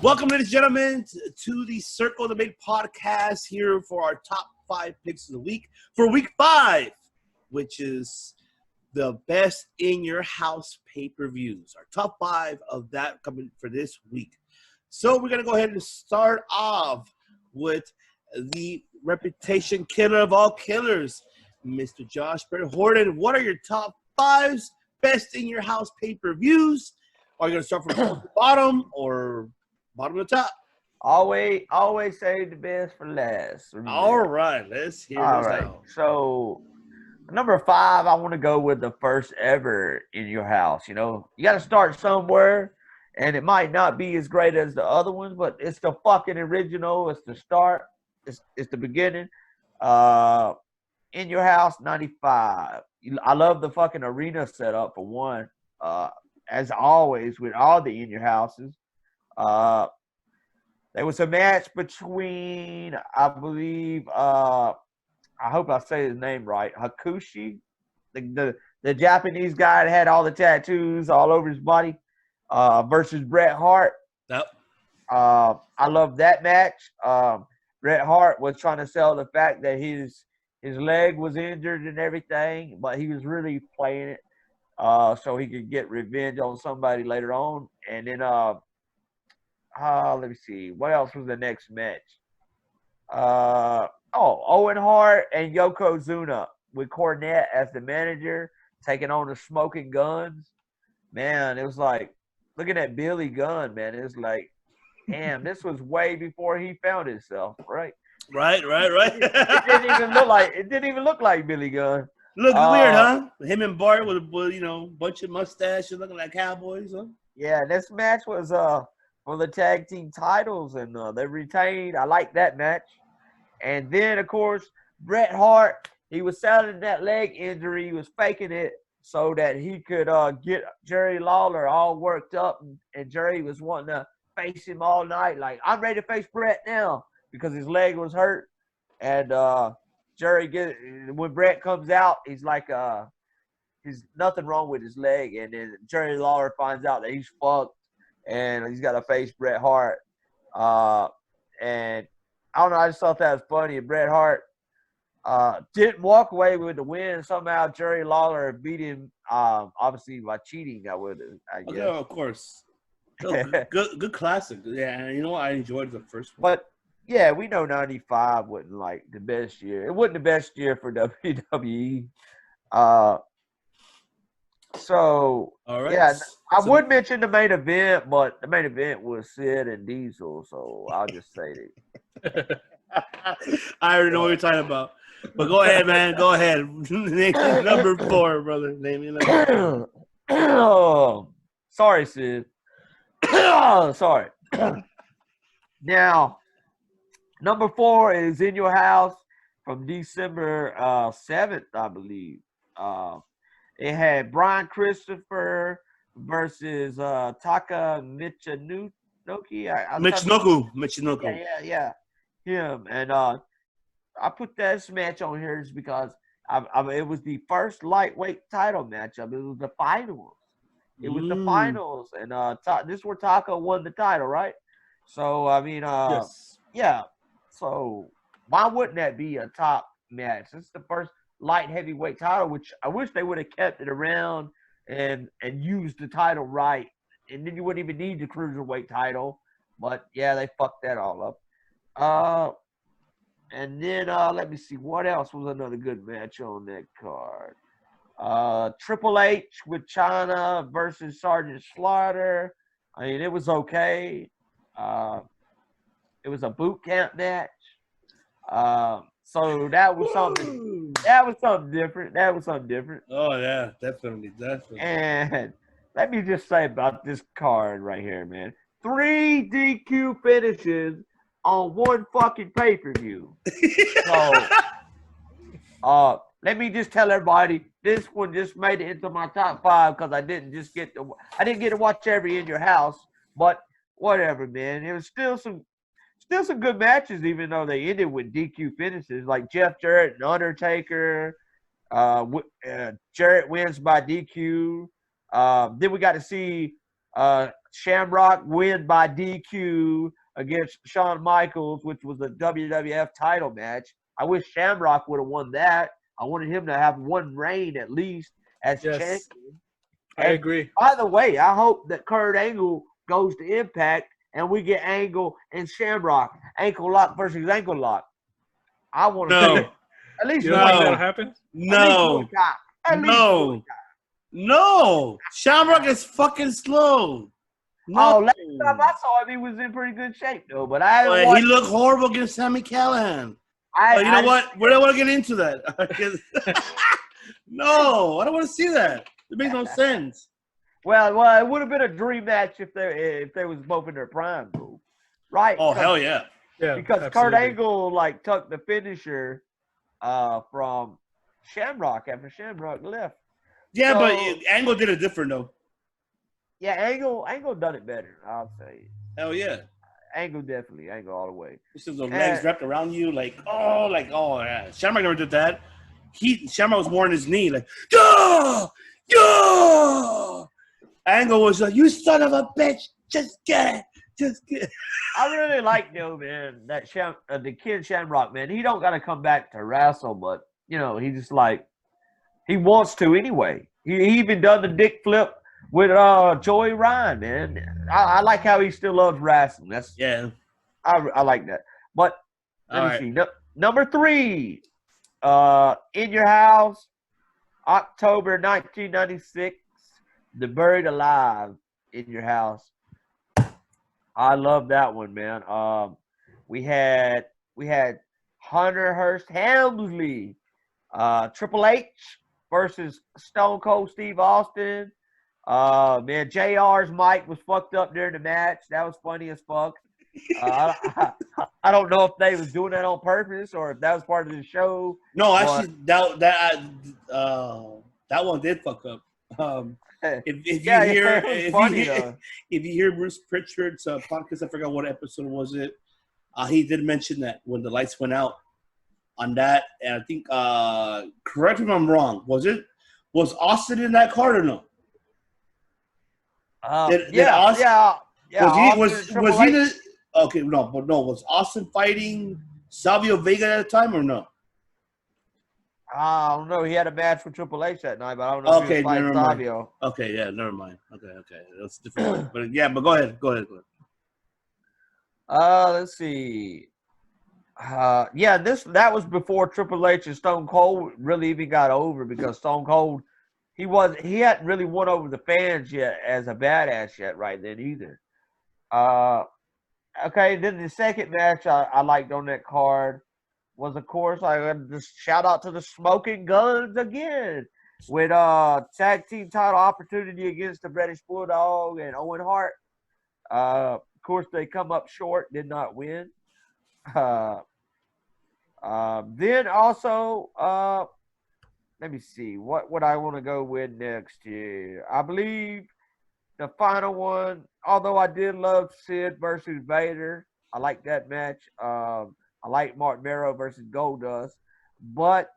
Welcome, ladies and gentlemen, to the Circle of the Mid podcast here for our top 5 picks of the week for week 5, which is the best in your house pay-per-views. Our top 5 of that coming for this week. So we're going to go ahead and start off with the reputation killer of all killers, Mr. Josh Brett Horton. What are your top 5 best in your house pay-per-views? Are you going to start from top to bottom or bottom to top? Always save the best for last. All right, let's hear this out. So number 5, I want to go with the first ever in your house. You know, you got to start somewhere, and it might not be as great as the other ones, but it's the fucking original. It's the start. It's the beginning. In your house, 95. I love the fucking arena setup for one. As always with all the in your houses. There was a match between, I believe, I hope I say his name right, Hakushi, the Japanese guy that had all the tattoos all over his body, versus Bret Hart. Yep. I love that match. Bret Hart was trying to sell the fact that his leg was injured and everything, but he was really playing it so he could get revenge on somebody later on. And then let me see. What else was the next match? Owen Hart and Yokozuna with Cornette as the manager taking on the Smoking Guns. Man, it was like looking at Billy Gunn, man. It was like, damn, this was way before he found himself, right? Right. It didn't even look like Billy Gunn. Look weird, huh? Him and Bart with bunch of mustaches looking like cowboys, huh? Yeah, this match was for the tag team titles, and they retained. I like that match. And then, of course, Bret Hart, he was selling that leg injury. He was faking it so that he could get Jerry Lawler all worked up. And Jerry was wanting to face him all night. Like, I'm ready to face Bret now because his leg was hurt. And when Bret comes out, he's like, he's nothing wrong with his leg. And then Jerry Lawler finds out that he's fucked. And he's got to face Bret Hart. And I don't know, I just thought that was funny. Bret Hart didn't walk away with the win. Somehow Jerry Lawler beat him, obviously by cheating, I guess. Yeah, of course. Good classic. Yeah, you know what? I enjoyed the first one. But, yeah, we know 95 wasn't, like, the best year. It wasn't the best year for WWE. So, all right. Yeah, I would mention the main event, but the main event was Sid and Diesel, so I'll just say that. I already know what you're talking about. But go ahead, man. Go ahead. Name number 4, brother. Name me number 4. Sorry, Sid. Sorry. Now, number 4 is In Your House from December 7th, I believe. It had Brian Christopher versus Taka Michinoku. Michinoku. Yeah. Him. And I put this match on here just because it was the first lightweight title matchup. It was the finals. And this is where Taka won the title, right? So, I mean, yes. Yeah. So, why wouldn't that be a top match? It's the first light heavyweight title, which I wish they would have kept it around and used the title right, and then you wouldn't even need the cruiserweight title. But yeah, they fucked that all up. And then let me see what else was another good match on that card. Triple H with China versus Sergeant Slaughter. I mean, it was okay. It was a boot camp match. So that was something. That was something different. Oh yeah, definitely. And let me just say about this card right here, man. 3 DQ finishes on one fucking pay-per-view. So, let me just tell everybody, this one just made it into my top 5 because I didn't get to watch every In Your House, but whatever, man. It was still some good matches, even though they ended with DQ finishes, like Jeff Jarrett and Undertaker. Jarrett wins by DQ. Then we got to see Shamrock win by DQ against Shawn Michaels, which was a WWF title match. I wish Shamrock would have won that. I wanted him to have one reign at least as champion. I agree. By the way, I hope that Kurt Angle goes to Impact and we get Angle and Shamrock, ankle lock versus ankle lock. I want to see it. At least You don't think that'll happen? No. No. Shamrock is fucking slow. No. Oh, last time I saw him, he was in pretty good shape though. But he looked horrible against Sami Callihan. You know what? We don't want to get into that. No, I don't want to see that. It makes no sense. Well, it would have been a dream match if they was both in their prime, bro. Right? Oh, hell yeah. Yeah, because absolutely. Kurt Angle took the finisher from Shamrock after Shamrock left. Yeah, so, but Angle did it different though. Yeah, Angle done it better, I'll say. Hell yeah. Angle all the way. This is the legs wrapped around you, oh yeah. Shamrock never did that. Shamrock was more on his knee, go! Angle was like, you son of a bitch, just get it. I really like man, that the kid Shamrock, man. He don't gotta come back to wrestle, but he just he wants to anyway. He even done the dick flip with Joey Ryan, man. I like how he still loves wrestling. I like that. But let me see. Number 3, In Your House, October 1996, The Buried Alive, In Your House. I love that one, man. We had Hunter Hearst Helmsley, Triple H versus Stone Cold Steve Austin. Man, JR's mic was fucked up during the match. That was funny as fuck. I don't know if they was doing that on purpose or if that was part of the show. No, actually, that one did fuck up. If you hear Bruce Pritchard's podcast, I forgot what episode was it. He did mention that when the lights went out on that, and I think correct me if I'm wrong. Was Austin in that card or no? Was Austin fighting Savio Vega at the time or no? I don't know. He had a match with Triple H that night, but I don't know if he was fighting Savio. Okay, yeah, never mind. Okay. That's different. But go ahead. Let's see. That was before Triple H and Stone Cold really even got over because Stone Cold he hadn't really won over the fans yet as a badass yet right then either. Okay, then the second match I liked on that card was, of course, I got to shout out to the Smoking Guns again with tag team title opportunity against the British Bulldog and Owen Hart. Of course, they come up short, did not win. Then also, let me see, what would I want to go with next here? I believe the final one, although I did love Sid versus Vader. I like that match. I like Mark Mero versus Goldust. But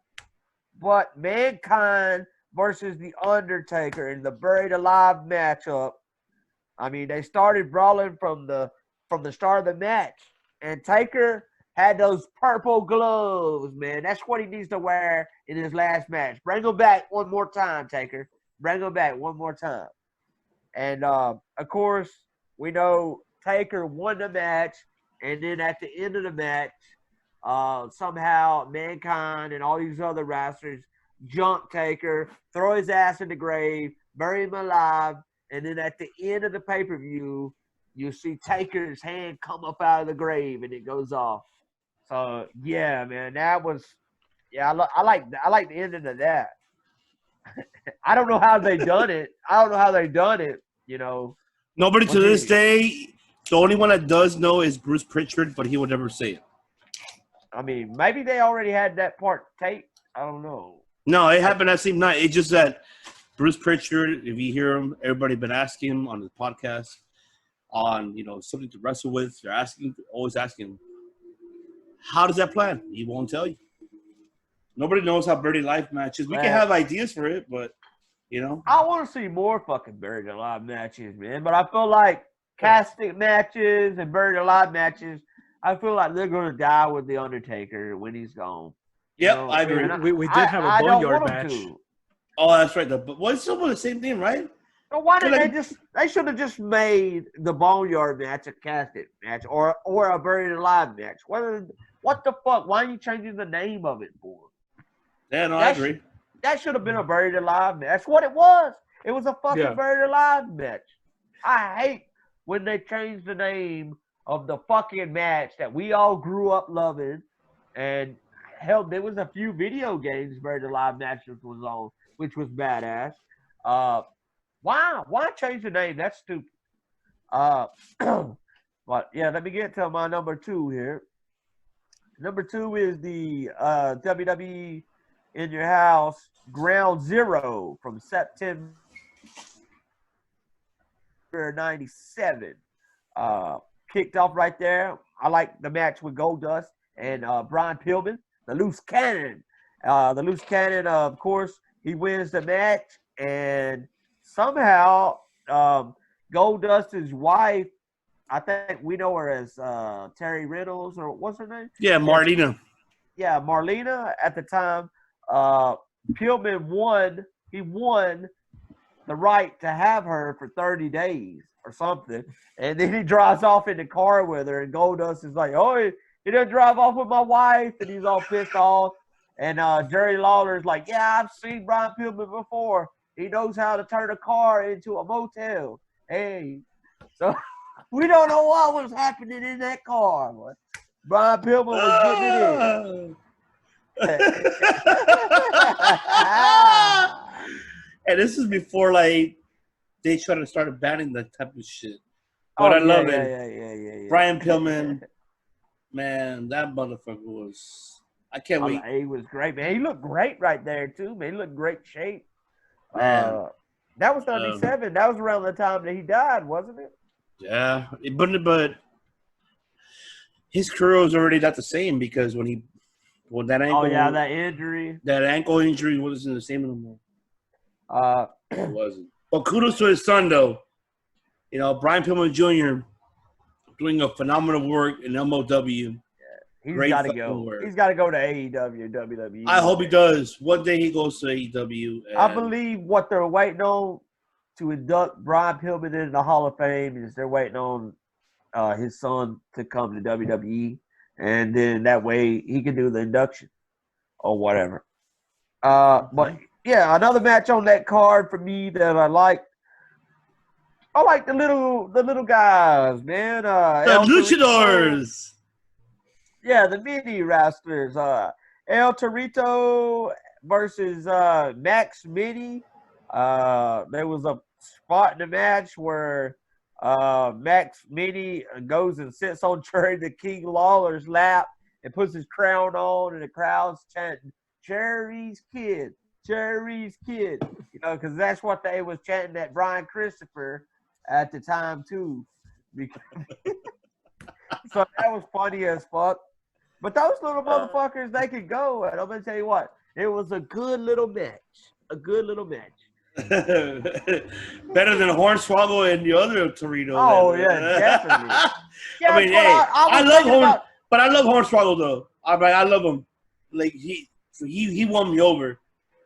Mankind versus The Undertaker in the Buried Alive matchup. I mean, they started brawling from the start of the match. And Taker had those purple gloves, man. That's what he needs to wear in his last match. Bring him back one more time, Taker. Bring him back one more time. And, of course, we know Taker won the match. And then at the end of the match, somehow Mankind and all these other wrestlers jump Taker, throw his ass in the grave, bury him alive. And then at the end of the pay-per-view, you see Taker's hand come up out of the grave and it goes off. So yeah, man, that was I like the ending of that. I don't know how they done it. Nobody to this day. The only one that does know is Bruce Pritchard, but he would never say it. I mean, maybe they already had that part taped. I don't know. No, it happened that same night. It's just that Bruce Pritchard, if you hear him, everybody been asking him on the podcast on, something to wrestle with. They're always asking him, how does that plan? He won't tell you. Nobody knows how Birdie Life matches. We can have ideas for it, but You know? I want to see more fucking buried alive matches, man. But I feel like casting matches and buried alive matches, I feel like they're gonna die with the Undertaker when he's gone. You Yep, know? I agree. And We did have a I don't boneyard want them match. to. Oh, that's right. But it's still the same thing, right? So why did Like- they should have just made the boneyard match a casket match or a buried alive match. What the fuck? Why are you changing the name of it for? Yeah, no, I agree. That should have been a buried alive match. That's what it was. It was a fucking Yeah. buried alive match. I hate when they change the name of the fucking match that we all grew up loving. And hell, there was a few video games buried alive matches was on, which was badass. Why change the name? That's stupid. But yeah, let me get to my number 2 here. Number 2 is the WWE In Your House Ground Zero from September 97. Kicked off right there. I like the match with Goldust and Brian Pillman, the loose cannon. The loose cannon, of course, he wins the match, and somehow Goldust's wife, I think we know her as Terry Reynolds, or what's her name? Yeah, Marlena. Yeah, Marlena at the time. Pillman won. He won the right to have her for 30 days or something. And then he drives off in the car with her, and Goldust is like, oh, he didn't drive off with my wife, and he's all pissed off. And Jerry Lawler's like, yeah, I've seen Brian Pillman before. He knows how to turn a car into a motel. Hey, so we don't know what was happening in that car, but Brian Pillman was getting it in. And this is before like they tried to start banning that type of shit. But I love it. Yeah. Brian Pillman, man, that motherfucker was. I can't wait. He was great, man. He looked great right there too, man. He looked great shape. Man. That was 97. That was around the time that he died, wasn't it? Yeah, but his career was already not the same because when that ankle, that injury, that ankle injury wasn't the same anymore. It wasn't. But kudos to his son, though. You know, Brian Pillman Jr. doing a phenomenal work in MLW. He's got to go. Work. He's got to go to AEW, WWE. I hope he does. One day he goes to AEW. I believe what they're waiting on to induct Brian Pillman into the Hall of Fame is they're waiting on his son to come to WWE, and then that way he can do the induction or whatever. But yeah, another match on that card for me that I like. I like the little guys, man. The Luchadors. Yeah, the mini wrestlers. El Torito versus Max Mini. There was a spot in the match where Max Mini goes and sits on Jerry King Lawler's lap and puts his crown on, and the crowd's chanting, Jerry's kid, Jerry's kid. You know, because that's what they was chanting at Brian Christopher at the time, too. So that was funny as fuck. But those little motherfuckers, they could go. And I'm going to tell you what, it was a good little match. A good little match. Better than Hornswoggle and the other Torito. Oh, yeah, definitely. Yeah, I mean, hey, I love Hornswoggle, though. I love him. Like, he won me over.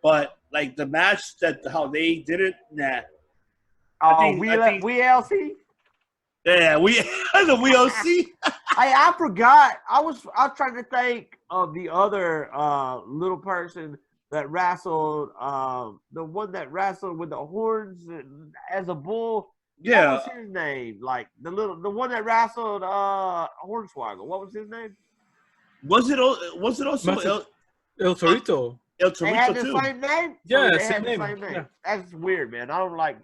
But, like, the match, how they did it, nah. We LC? Yeah, the WLC. I forgot. I was trying to think of the other little person that wrestled, the one that wrestled with the horns as a bull. Yeah. What was his name? Like the one that wrestled Hornswoggle. What was his name? Was it also El Torito? El They had Torito the too? same name. Yeah, They same had the name. Yeah. That's weird, man. I don't like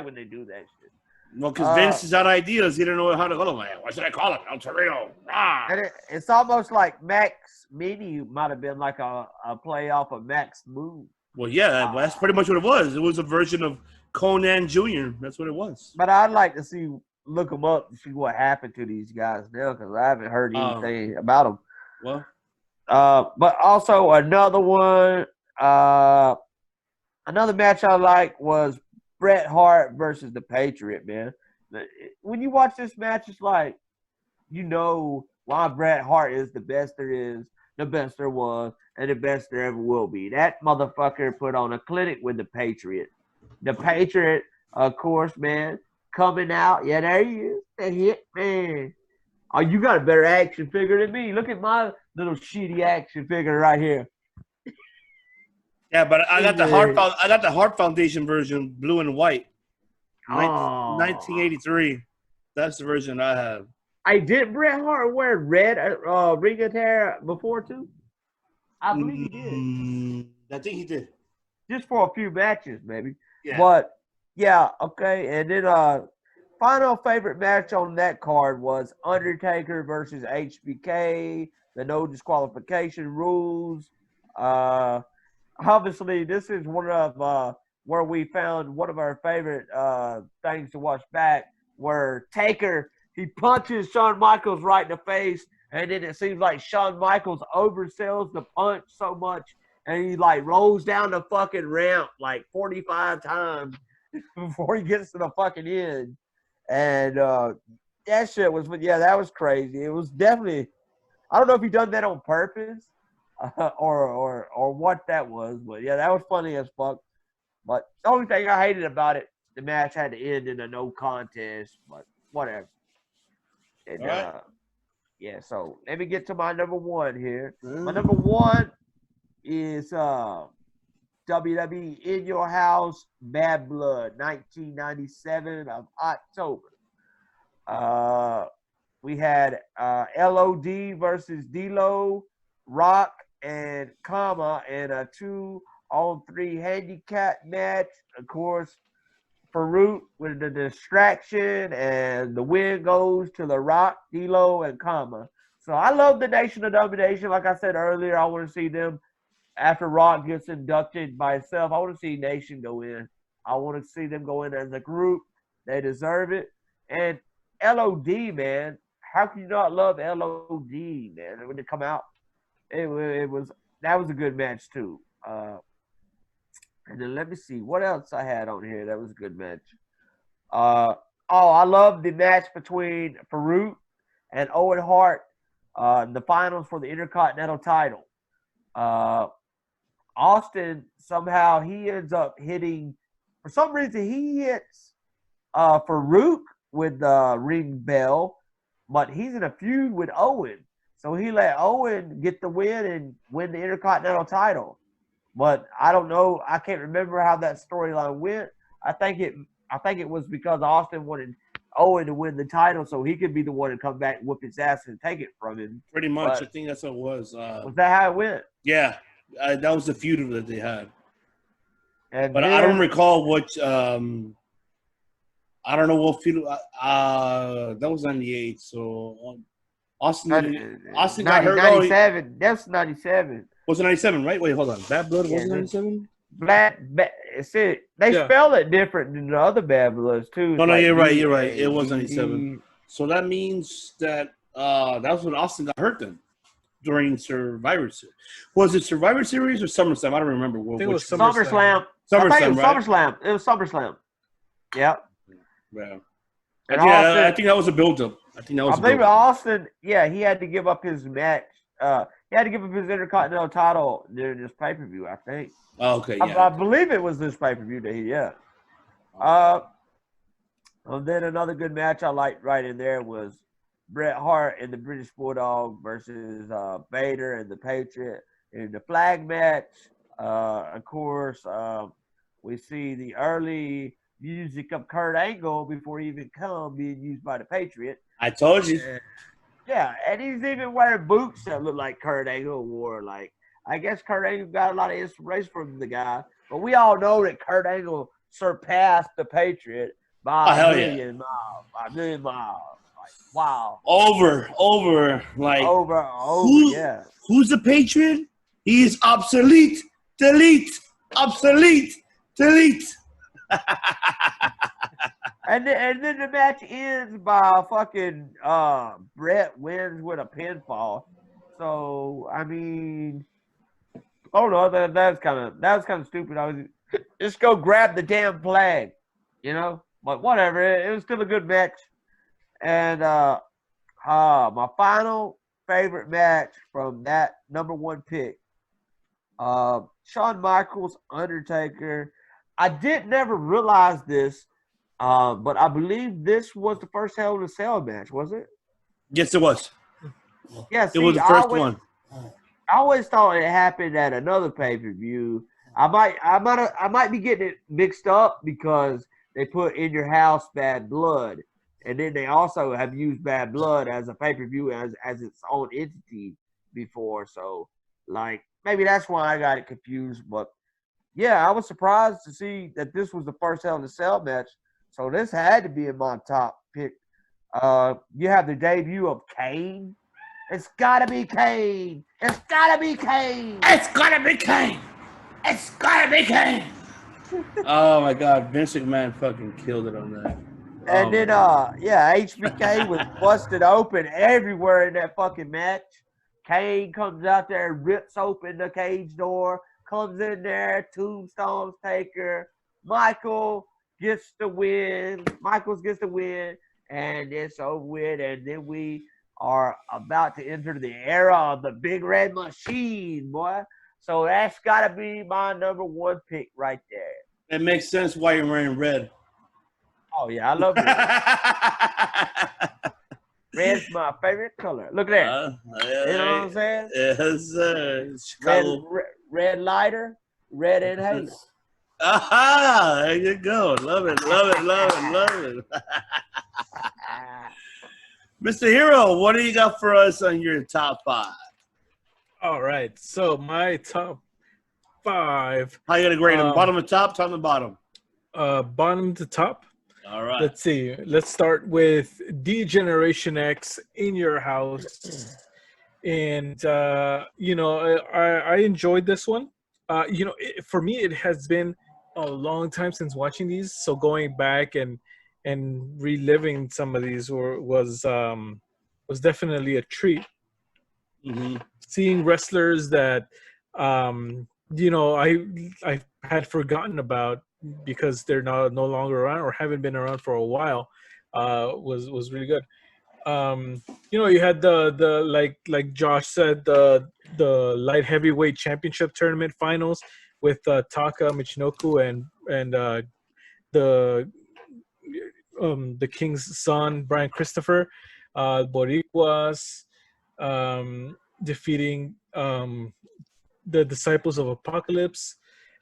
when they do that shit. No, because Vince is out of ideas. He didn't know how to call him. What should I call him? El Torito. Ah. And it's almost like Max Mini might have been like a play off of Max Moon. Well, yeah, that's pretty much what it was. It was a version of Conan Jr. That's what it was. But I'd like to look them up and see what happened to these guys now because I haven't heard anything about them. Well, but also another one, Another match I like was Bret Hart versus the Patriot, man. When you watch this match, it's like you know why Bret Hart is the best there is, the best there was, and the best there ever will be. That motherfucker put on a clinic with the Patriot. The Patriot, of course, man, coming out. Yeah, there he is. The hit man. Oh, you got a better action figure than me. Look at my little shitty action figure right here. Yeah, but I got the Heart Foundation version, blue and white, Oh, 1983. That's the version I have. I did Bret Hart wear red ring attire before too? I believe he did. I think he did. Just for a few matches, maybe. Yeah. But yeah, okay. And then final favorite match on that card was Undertaker versus HBK, the no disqualification rules. Obviously, this is one of where we found one of our favorite things to watch back, where Taker he punches Shawn Michaels right in the face, and then it seems like Shawn Michaels oversells the punch so much, and he like rolls down the fucking ramp like 45 times before he gets to the fucking end. And that shit was, yeah, that was crazy. It was definitely, I don't know if he done that on purpose or what that was, but yeah, that was funny as fuck. But the only thing I hated about it, the match had to end in a no contest, but whatever. And, all right. Yeah, so let me get to my number one here. My number one is WWE In Your House Bad Blood, 1997 of October. We had LOD versus D-Lo, Rock, and Kama in a 2-on-3 handicap match. Of course, Farouk with the distraction, and the win goes to The Rock, D-Lo, and Kama. So I love the Nation of Domination. Like I said earlier, I want to see them after Rock gets inducted by himself. I want to see Nation go in. I want to see them go in as a group. They deserve it. And LOD, man, how can you not love LOD, man? When they come out, it was that was a good match too. And then let me see what else I had on here. That was a good match. I love the match between Farouk and Owen Hart, the finals for the Intercontinental title. Austin somehow he ends up hitting, for some reason he hits Farouk with the ring bell, but he's in a feud with Owen. So he let Owen get the win and win the Intercontinental title. But I don't know. I can't remember how that storyline went. I think it was because Austin wanted Owen to win the title so he could be the one to come back, whoop his ass, and take it from him. Pretty much. I think that's what it was. Was that how it went? Yeah. That was the feud that they had. And but then, I don't recall which I don't know what feud. That was 98. So Austin got hurt. 97. That's 97. Was it 97, right? Wait, hold on. Bad Blood was it 97? It's it. They spell it different than the other Bad Bloods too. No, you're right. You're right. It was 97. So that means that that was when Austin got hurt then during Survivor Series. Was it Survivor Series or SummerSlam? I don't remember. I think it was SummerSlam. SummerSlam. It was SummerSlam. Yep. Yeah. I think that was a build-up. I believe Austin. Yeah, he had to give up his match. He had to give up his Intercontinental title during this pay-per-view, I think. Oh, okay, yeah. I believe it was this pay-per-view that he, and then another good match I liked right in there was Bret Hart and the British Bulldog versus Vader and the Patriot in the flag match. Of course, we see the early music of Kurt Angle before he even come being used by the Patriot. I told you. Yeah, and he's even wearing boots that look like Kurt Angle wore. Like, I guess Kurt Angle got a lot of inspiration from the guy, but we all know that Kurt Angle surpassed the Patriot by a million miles. By a million miles. Like, wow. Over. Yeah. Who's the Patriot? He's obsolete. Delete. Obsolete. Delete. And then the match ends by fucking Bret wins with a pinfall. So I mean, oh no, that was kind of stupid. just go grab the damn flag, you know. But whatever, it was still a good match. And my final favorite match from that number one pick, Shawn Michaels, Undertaker. I did never realize this, but I believe this was the first Hell in a Cell match, was it? Yes, it was. Yeah, It was see, the first one. I always thought it happened at another pay-per-view. I might be getting it mixed up because they put In Your House Bad Blood, and then they also have used Bad Blood as a pay-per-view as its own entity before. So, like, maybe that's why I got it confused. But yeah, I was surprised to see that this was the first Hell in a Cell match. So this had to be in my top pick. You have the debut of Kane. It's gotta be Kane. It's gotta be Kane. It's gotta be Kane. It's gotta be Kane. Oh my God, Vince McMahon fucking killed it on that. And then, HBK was busted open everywhere in that fucking match. Kane comes out there, rips open the cage door, comes in there, tombstones Taker. Michaels gets the win, and it's over with. And then we are about to enter the era of the Big Red Machine, boy. So that's got to be my number one pick right there. It makes sense why you're wearing red. Oh, yeah, I love red. Red's my favorite color. Look at that. You know what I'm saying? Yes, sir. Chicago. Red lighter, red inhaler. Aha! There you go. Love it, love it, love it, love it. Mr. Hero, what do you got for us on your top five? All right. So my top five. How you gonna grade them? Bottom to top to bottom? Bottom to top. All right. Let's see. Let's start with D-Generation X, In Your House. And, I enjoyed this one. For me, it has been a long time since watching these. So going back and reliving some of these was definitely a treat. Mm-hmm. Seeing wrestlers that, I had forgotten about because they're no longer around or haven't been around for a while, was really good. You had the like Josh said, the light heavyweight championship tournament finals with Taka Michinoku and the King's son Brian Christopher, Boricuas, defeating the Disciples of Apocalypse,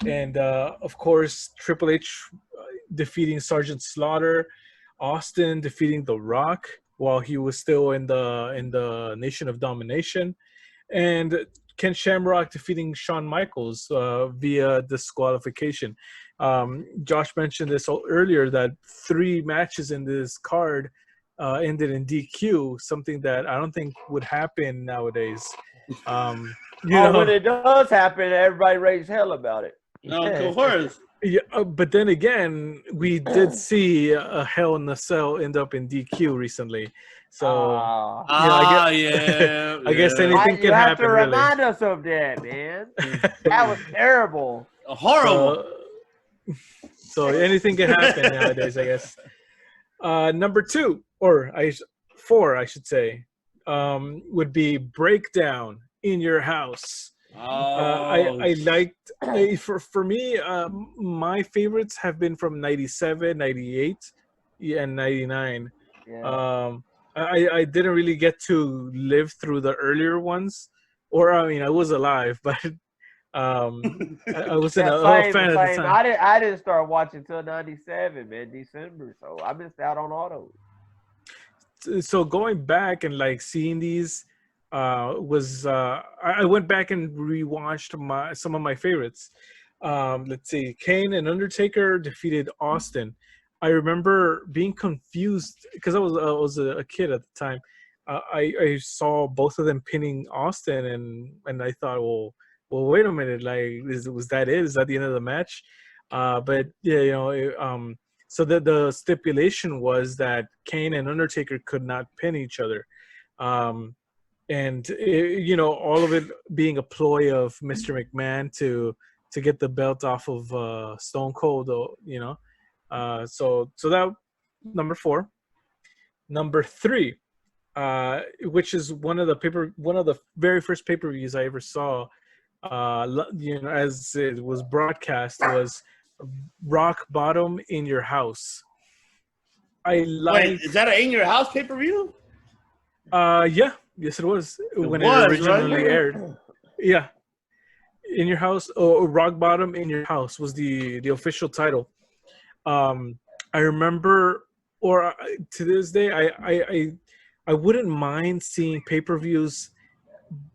and of course Triple H defeating Sergeant Slaughter, Austin defeating The Rock while he was still in the Nation of Domination, and Ken Shamrock defeating Shawn Michaels via disqualification. Josh mentioned this earlier that 3 matches in this card ended in DQ, something that I don't think would happen nowadays. When it does happen, everybody raise hell about it. Of course. Yeah, but then again, we did see a Hell in a Cell end up in DQ recently. So, I guess anything can happen. You have to remind us of that, man. That was terrible. Horrible. So anything can happen nowadays, I guess. Number 2, or 4, I should say, would be Breakdown, In Your House. I liked for me, my favorites have been from 97, 98, and 99. Yeah. I didn't really get to live through the earlier ones, or I was alive, but I wasn't a fan at the time. I didn't start watching till 97, man, December, so I missed out on all those. So going back and like seeing these I went back and rewatched some of my favorites. Let's see, Kane and Undertaker defeated Austin. I remember being confused because I was a kid at the time. I saw both of them pinning Austin, and I thought, well, wait a minute, like was that it? Is that the end of the match? But yeah, so the stipulation was that Kane and Undertaker could not pin each other. And all of it being a ploy of Mr. McMahon to to get the belt off of Stone Cold. You know, so that number 4. Number 3, which is one of the very first pay-per-views I ever saw. You know, as it was broadcast, was Rock Bottom in Your House. I like. Wait, is that an In Your House pay-per-view? Yeah, yes, it was when it was, originally right? aired. Yeah, In Your House, or Rock Bottom in Your House was the official title. I remember, or to this day, I wouldn't mind seeing pay-per-views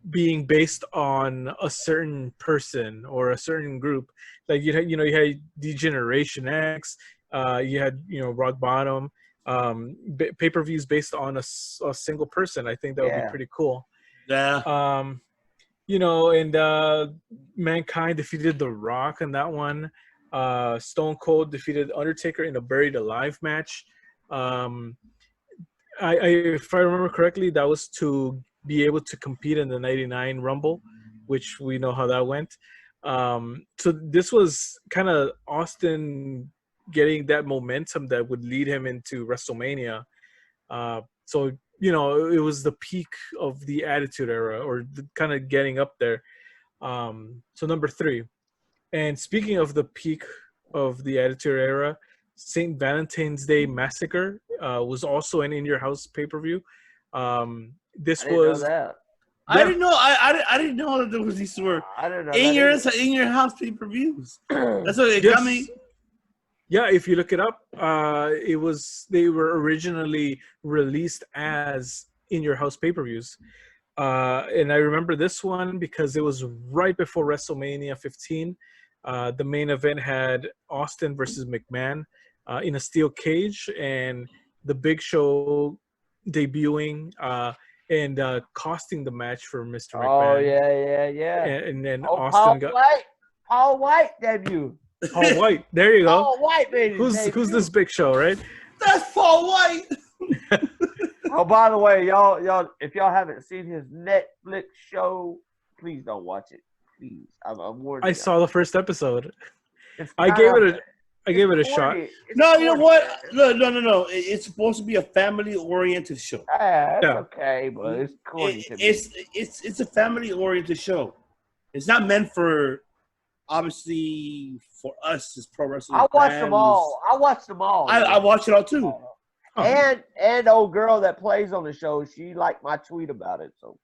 being based on a certain person or a certain group. Like you had Degeneration X, you had Rock Bottom, pay-per-views based on a single person. I think that would be Yeah. pretty cool. Yeah. And Mankind defeated The Rock in that one. Stone Cold defeated Undertaker in a Buried Alive match. If I remember correctly, that was to be able to compete in the '99 Rumble, which we know how that went. So this was kind of Austin getting that momentum that would lead him into WrestleMania. So it was the peak of the Attitude Era, or kind of getting up there. So number 3. And speaking of the peak of the Attitude Era, St. Valentine's Day Massacre was also an In Your House pay-per-view. This I didn't was know that. I didn't know. I didn't know that there was these were I didn't know In that Your House pay-per-views. That's what it Yes. got me. Yeah, if you look it up, they were originally released as In Your House pay-per-views. And I remember this one because it was right before WrestleMania 15. The main event had Austin versus McMahon in a steel cage, and the Big Show debuting and costing the match for Mr. McMahon. Oh yeah. And then Oh, Austin got Paul White debut. Paul White. There you go. Paul White made his debut. Who's this Big Show, right? That's Paul White. Oh, by the way, y'all, if y'all haven't seen his Netflix show, please don't watch it. Please, I'm warning I you. saw the first episode. It's I gave it a shot. No, you know what? No. It's supposed to be a family-oriented show. It's Yeah. okay, but it's corny to me. It's a family-oriented show. It's not meant for, obviously, for us as pro wrestling I watched fans. them all. I watch it all too. Oh. And the old girl that plays on the show, she liked my tweet about it. So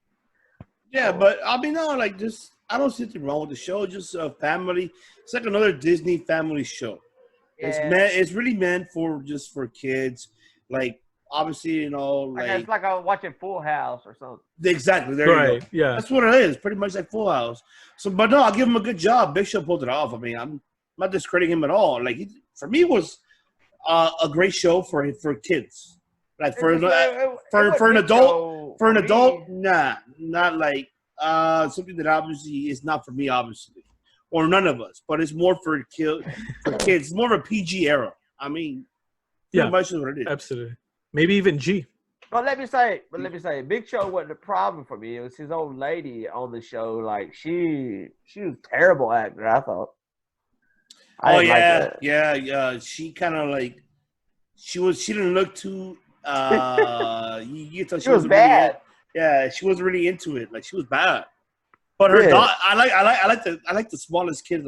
Yeah, but I mean, no, like just I don't see anything wrong with the show. It's just a family. It's like another Disney family show. yeah, It's really meant for kids. Like obviously, like it's like I was watching Full House or something. exactly there you Right. go. Yeah. That's what it is. Pretty much like Full House. So, but no, I'll give him a good job. Big Show pulled it off. I mean, I'm not discrediting him at all. Like for me, it was a great show for kids. Like for an adult, nah, not like something that obviously is not for me, obviously, or none of us. But it's more for kids. It's more of a PG era. I mean, pretty much is what it is. Absolutely. Maybe even G. But let me say, Big Show wasn't a problem for me. It was his old lady on the show. Like she was a terrible actor, I thought. Oh yeah. She kind of like she didn't look too. You thought She was bad. Yeah, she wasn't really into it. Like she was bad. But her daughter, I like the smallest kid.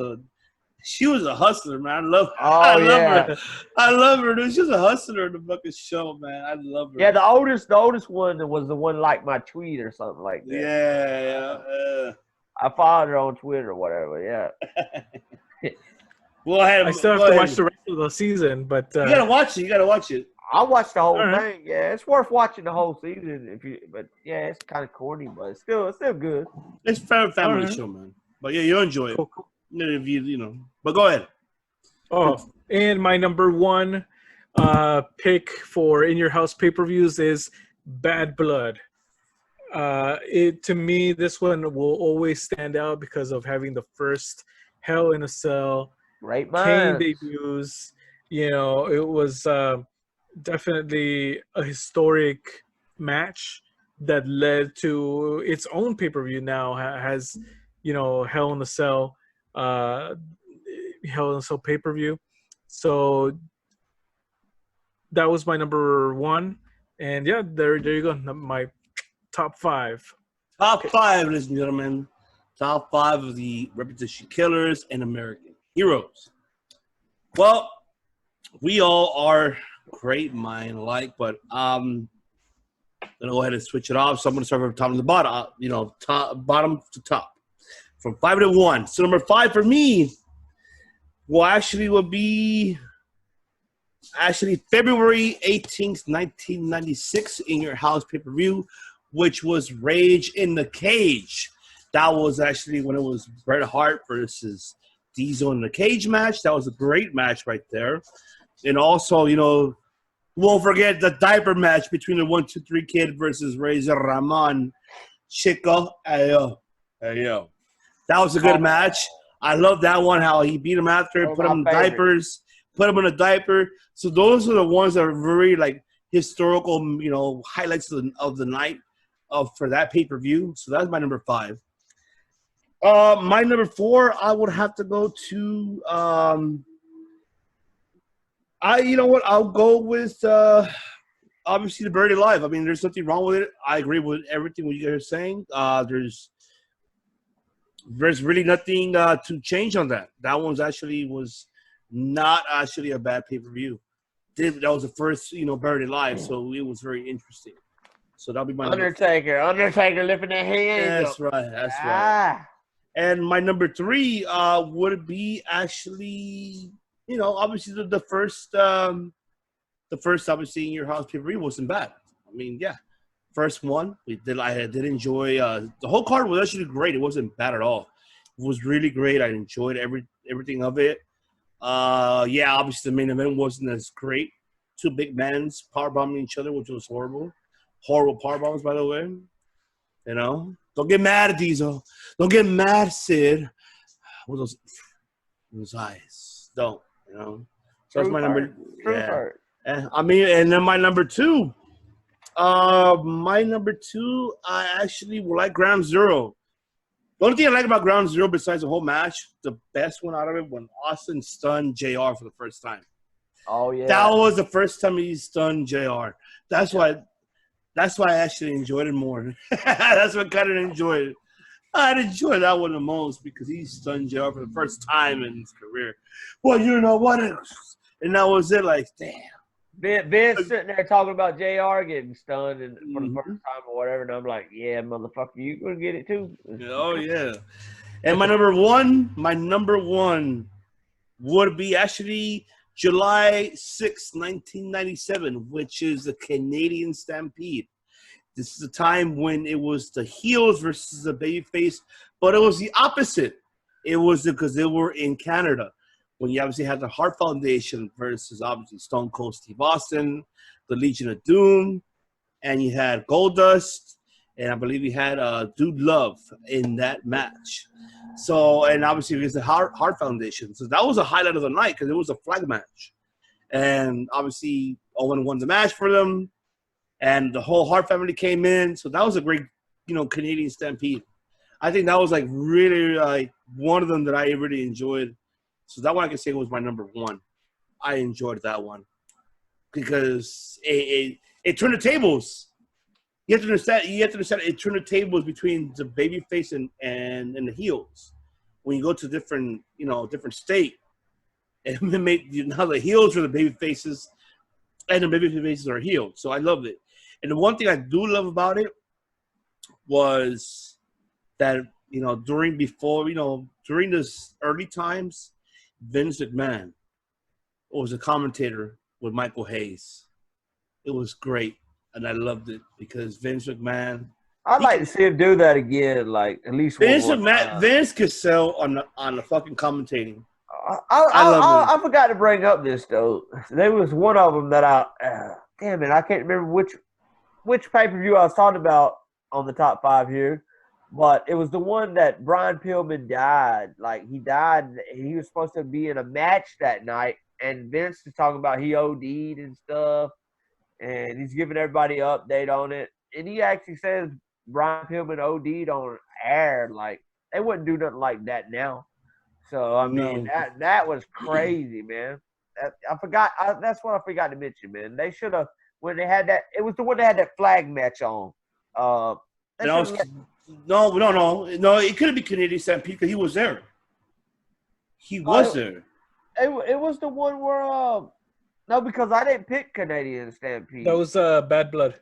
She was a hustler, man. I love her. I love her, dude. She was a hustler in the fucking show, man. I love her. Yeah, the oldest one was the one like my tweet or something like that. Yeah. I followed her on Twitter or whatever. Yeah. Well, I still have to watch the rest of the season, but you gotta watch it. You gotta watch it. I watched the whole All right. thing. Yeah, it's worth watching the whole season but yeah, it's kind of corny, but it's still good. It's a family right. show, man. But yeah, you'll enjoy it. Cool. If you. But go ahead. Oh, and my number 1 pick for In Your House pay-per-views is Bad Blood. To me, this one will always stand out because of having the first Hell in a Cell Great Kane minds. debuts. It was definitely a historic match that led to its own pay-per-view now has Hell in a Cell. uh, Hell in a Cell pay-per-view. So that was my number one. And yeah, there you go. My top five. Top five, ladies and gentlemen. Top five of the repetition killers and American heroes. Well, we all are great mind alike, but I'm gonna go ahead and switch it off. So I'm gonna start from top to the bottom. Bottom to top, from 5 to 1. So number 5 for me, will be February 18th, 1996, in your house pay-per-view, which was Rage in the Cage. That was actually when it was Bret Hart versus Diesel in the cage match. That was a great match right there. And also, won't forget the diaper match between the 1-2-3 Kid versus Razor Ramon. Chico, ayo. That was a good match. I love that one, how he beat him after, put him in diapers, put him in a diaper. So those are the ones that are very, like, historical, highlights of the night for that pay-per-view. So that's my number 5. My number 4, I would have to go to I'll go with obviously the Buried Alive. I mean, there's nothing wrong with it. I agree with everything what you guys are saying. There's really nothing to change on that. That was not actually a bad pay-per-view. That was the first, Buried Alive, so it was very interesting. So that'll be my Undertaker lifting their hands. That's right. And my number 3 would be actually, obviously the first obviously in your house pay-per-view wasn't bad. I mean, yeah, first one I did enjoy. The whole card was actually great. It wasn't bad at all. It was really great. I enjoyed everything of it. Yeah, obviously the main event wasn't as great. 2 big men power bombing each other, which was horrible. Horrible power bombs, by the way. Don't get mad, Diesel. Don't get mad, Sid. With those eyes. Don't, So that's my number. And then my number 2. I actually like Ground Zero. The only thing I like about Ground Zero, besides the whole match, the best one out of it, when Austin stunned JR for the first time. Oh yeah. That was the first time he stunned JR. That's why I actually enjoyed it more. That's what kind of enjoyed it. I'd enjoy that one the most because he stunned JR for the first time in his career. Well, you know what? And that was it. Like, damn. Vince sitting there talking about JR getting stunned for the first time or whatever, and I'm like, yeah, motherfucker, you gonna get it too. Oh yeah. And my number one would be actually July 6, 1997, which is the Canadian Stampede. This is the time when it was the heels versus the babyface, but it was the opposite. It was because they were in Canada. When you obviously had the Hart Foundation versus obviously Stone Cold Steve Austin, the Legion of Doom, and you had Goldust, and I believe you had Dude Love in that match. So, and obviously it was the Hart Foundation. So that was a highlight of the night because it was a flag match. And obviously Owen won the match for them, and the whole Hart family came in. So that was a great, Canadian Stampede. I think that was like really like one of them that I really enjoyed. So that one I can say was my number 1. I enjoyed that one because it turned the tables. You have to understand. It turned the tables between the babyface and the heels. When you go to different state, and it made now the heels are the babyfaces, and the babyfaces are healed. So I loved it. And the one thing I do love about it was that during this early times, Vince McMahon was a commentator with Michael Hayes. It was great, and I loved it because Vince McMahon. I'd like to see him do that again, like at least Vince one more McMahon. time. Vince could sell on the fucking commentating. I forgot to bring up this though. There was one of them that damn it, I can't remember which pay-per-view I was talking about on the top 5 here. But it was the one that Brian Pillman died. Like, he died. He was supposed to be in a match that night. And Vince is talking about he OD'd and stuff. And he's giving everybody an update on it. And he actually says Brian Pillman OD'd on air. Like, they wouldn't do nothing like that now. So I mean No. that was crazy, man. I forgot. That's what I forgot to mention, man. They should have when they had that. It was the one that had that flag match on. They And I should have was, let. no. It couldn't be Canadian Stampede because he was there. He was Oh, there. it was the one where no, because I didn't pick Canadian That Stampede. was Bad Blood.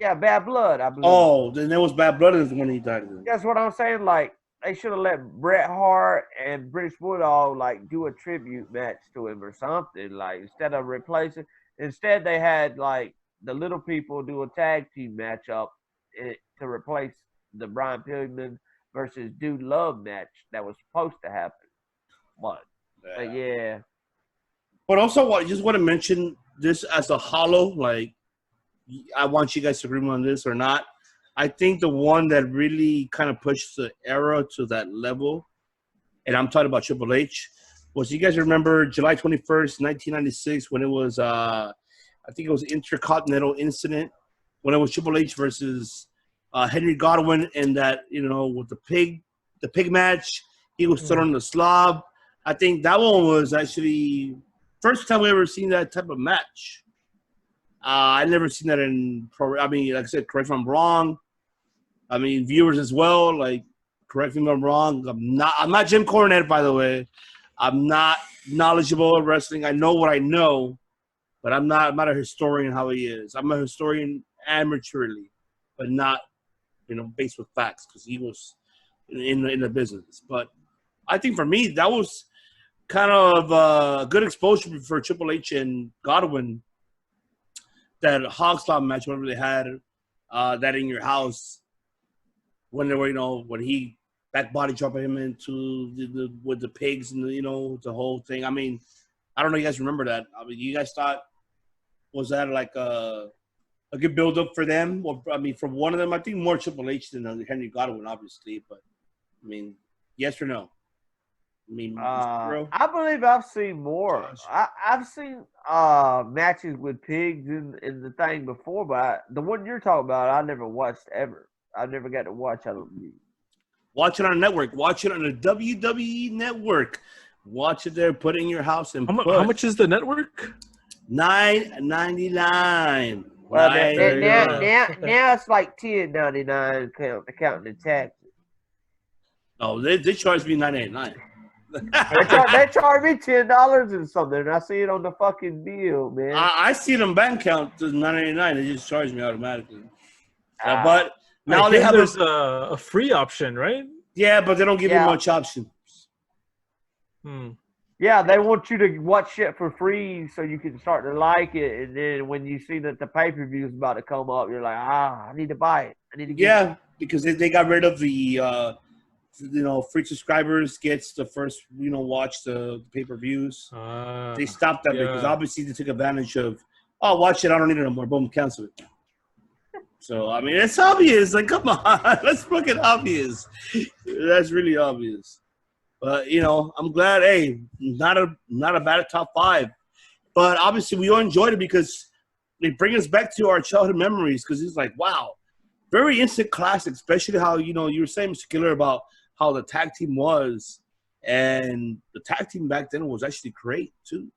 Yeah, Bad Blood, I believe. Oh, then there was Bad Blood is when he died. That's what I'm saying. Like they should have let Bret Hart and British Bulldog like do a tribute match to him or something. Like instead of replacing, instead they had like the little people do a tag team matchup to replace the Brian Pillman versus Dude Love match that was supposed to happen. But yeah, But also, I just want to mention this as a hollow. Like, I want you guys to agree on this or not. I think the one that really kind of pushed the era to that level, and I'm talking about Triple H, was you guys remember July 21st, 1996, when it was, I think it was Intercontinental Incident, when it was Triple H versus Henry Godwin, and that, with the pig match, he was thrown on the slob. I think that one was actually first time we ever seen that type of match. I never seen that in pro. I mean, like I said, correct me if I'm wrong. I mean, viewers as well. Like, correct me if I'm wrong. I'm not Jim Cornette, by the way. I'm not knowledgeable in wrestling. I know what I know, but I'm not a historian how he is. I'm a historian amateurly, but not based with facts because he was in the business. But I think for me that was kind of a good exposure for Triple H and Godwin. That hog slop match, whenever they had that in your house, when they were, when he back body dropping him into with the pigs and the whole thing. I mean, I don't know if you guys remember that. I mean, you guys thought was that like a good build up for them? Well, I mean, from one of them, I think more Triple H than Henry Godwin, obviously. But I mean, yes or no? I mean, I believe I've seen more. I've seen matches with pigs in the thing before, but the one you're talking about, I never watched ever. I never got to watch. I don't believe. Watch it on a network. Watch it on the WWE network. Watch it there. Put it in your house and How much is the network? $9.99. Well, Right. now it's like $10.99 counting the taxes. Oh, they charged me $9.89. They charge me $10 and something. And I see it on the fucking bill, man. I see them bank count to $9.89. They just charge me automatically. But now they have there's a free option, right? Yeah, but they don't give you much option. Yeah, they want you to watch shit for free so you can start to like it. And then when you see that the pay-per-view is about to come up, you're like, I need to buy it. I need to get it. Because they got rid of the free subscribers gets the first watch the pay-per-views. They stopped that because obviously they took advantage of watch it, I don't need it no more, boom, cancel it. So I mean it's obvious, like come on, that's fucking obvious. That's really obvious. But I'm glad. Hey, not a bad top 5, but obviously we all enjoyed it because they bring us back to our childhood memories. Because it's like, wow, very instant classic. Especially how you were saying, Mr. Killer, about how the tag team was, and the tag team back then was actually great too.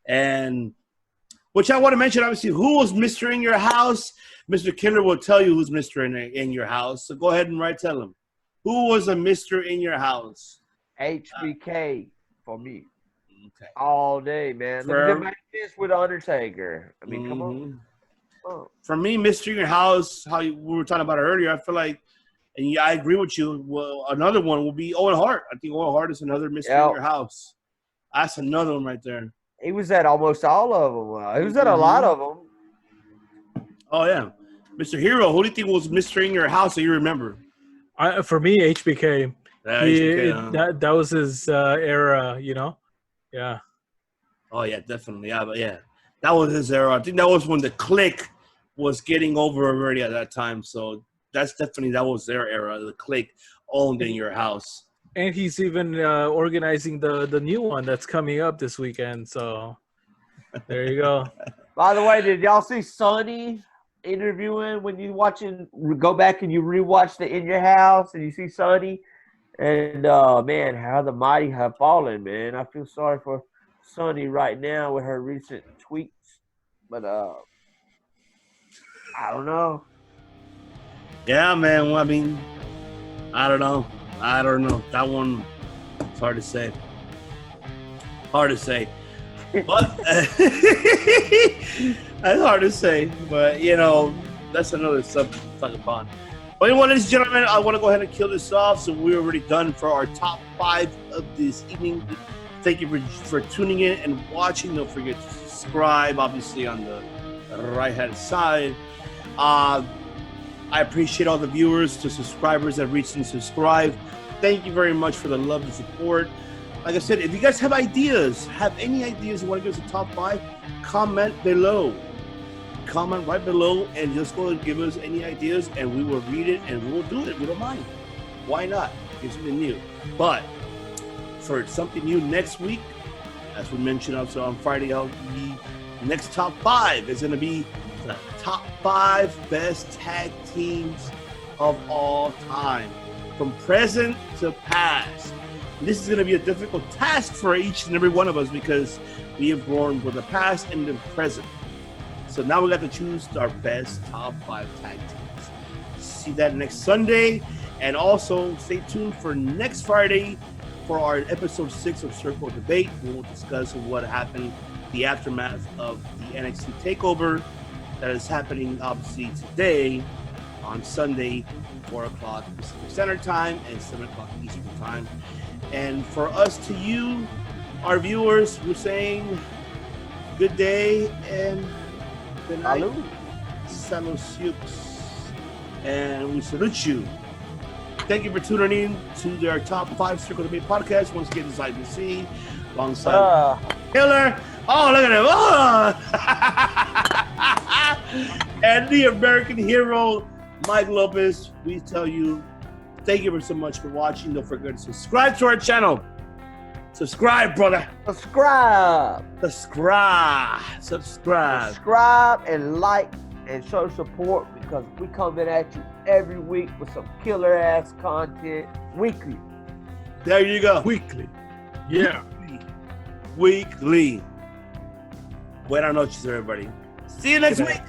And which I want to mention, obviously, who was Mr. In Your House? Mr. Killer will tell you who's Mr. In Your House. So go ahead and tell him who was a Mr. In Your House. HBK for me. Okay. All day, man. Look at this with Undertaker. I mean, come on. Oh. For me, Mr. In Your House, we were talking about it earlier, I feel like, and I agree with you. Well, another one will be Owen Hart. I think Owen Hart is another Mr. In Your House. That's another one right there. He was at almost all of them. He was at a lot of them. Oh, yeah. Mr. Hero, who do you think was Mr. In Your House that you remember? For me, HBK. HBK, that was his era, Yeah. Oh, yeah, definitely. Yeah, but yeah. That was his era. I think that was when the Clique was getting over already at that time. So that was their era. The Clique owned In Your House. And he's even organizing the new one that's coming up this weekend. So there you go. By the way, did y'all see Sonny interviewing when you go back and you rewatch the In Your House and you see Sonny And man, how the mighty have fallen, man. I feel sorry for Sonny right now with her recent tweets, but I don't know. Yeah, man. Well, I mean, I don't know. That one, it's hard to say. Hard to say. But that's hard to say. But you know, that's another subject to talk about. But anyway, ladies and gentlemen, I want to go ahead and kill this off. So we're already done for our top 5 of this evening. Thank you for tuning in and watching. Don't forget to subscribe, obviously, on the right-hand side. I appreciate all the viewers, the subscribers that reached and subscribed. Thank you very much for the love and support. Like I said, if you guys have ideas, have any ideas you want to give us a top 5, comment below. Comment right below and just go and give us any ideas and we will read it and we'll do it. We don't mind. Why not? It's something new. But for something new next week, as we mentioned also on Friday, the next top 5 is going to be the top 5 best tag teams of all time, from present to past. This is going to be a difficult task for each and every one of us because we have grown with the past and the present. So now we got to choose our best top 5 tag teams. See that next Sunday. And also stay tuned for next Friday for our episode 6 of Circle Debate. We'll discuss what happened, the aftermath of the NXT TakeOver that is happening obviously today on Sunday, 4 o'clock Pacific Standard Time and 7 o'clock Eastern Time. And for us to you, our viewers, we're saying good day and good night. Saludos. And we salute you. Thank you for tuning in to our top 5 Circle Debate podcast. Once again, this is IBC alongside Killer. Oh, look at him. Oh. And the American hero, Mike Lopez. We tell you, thank you so much for watching. Don't forget to subscribe to our channel. Subscribe, brother. Subscribe and like and show support because we coming at you every week with some killer ass content weekly. There you go. Weekly. Yeah. Weekly. Buenas noches, everybody. See you next week.